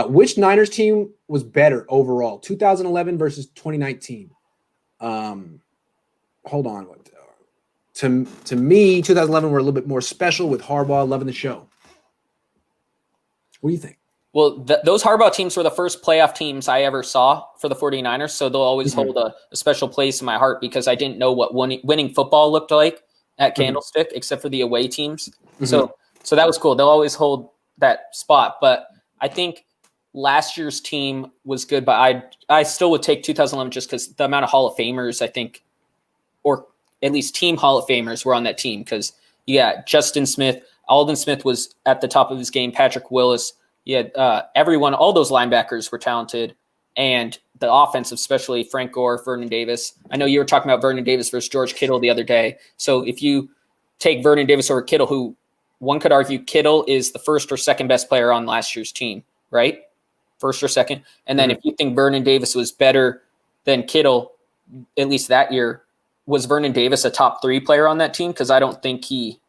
Which Niners team was better overall, 2011 versus 2019? Hold on. To me, 2011 were a little bit more special with Harbaugh loving the show. What do you think? Well, those Harbaugh teams were the first playoff teams I ever saw for the 49ers, so they'll always hold a special place in my heart because I didn't know what winning football looked like at Candlestick, except for the away teams. So that was cool. They'll always hold that spot. But I think last year's team was good, but I still would take 2011 just because the amount of Hall of Famers, I think, or at least team Hall of Famers were on that team because, Justin Smith, Aldon Smith was at the top of his game, Patrick Willis. Everyone, all those linebackers were talented, and the offense, especially Frank Gore, Vernon Davis. I know you were talking about Vernon Davis versus George Kittle the other day. So if you take Vernon Davis over Kittle, who one could argue Kittle is the first or second best player on last year's team, right? First or second. And then if you think Vernon Davis was better than Kittle, at least that year, was Vernon Davis a top 3 player on that team? Because I don't think he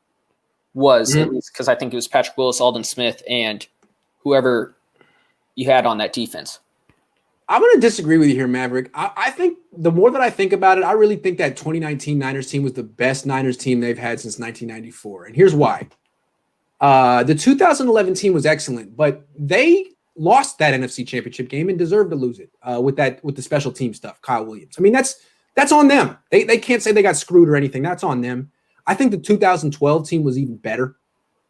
was, at least because I think it was Patrick Willis, Aldon Smith, and whoever you had on that defense. I'm going to disagree with you here, Maverick. I think the more that I think about it, I really think that 2019 Niners team was the best Niners team they've had since 1994. And here's why. The 2011 team was excellent, but they lost that NFC Championship game and deserved to lose it with the special team stuff, Kyle Williams. I mean, that's on them. They can't say they got screwed or anything. That's on them. I think the 2012 team was even better.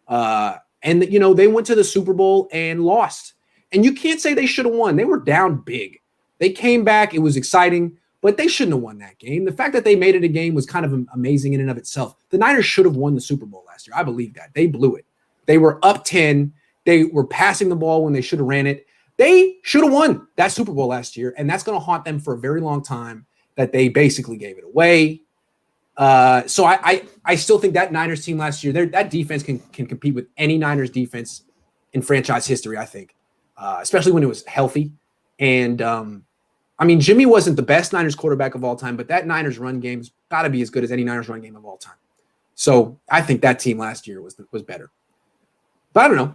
And they went to the Super Bowl and lost. And you can't say they should have won. They were down big. They came back. It was exciting, but they shouldn't have won that game. The fact that they made it a game was kind of amazing in and of itself. The Niners should have won the Super Bowl last year. I believe that. They blew it. They were up 10. They were passing the ball when they should have ran it. They should have won that Super Bowl last year, and that's going to haunt them for a very long time that they basically gave it away. So I still think that Niners team last year, that defense can compete with any Niners defense in franchise history, I think, especially when it was healthy. And, Jimmy wasn't the best Niners quarterback of all time, but that Niners run game's got to be as good as any Niners run game of all time. So I think that team last year was better. But I don't know.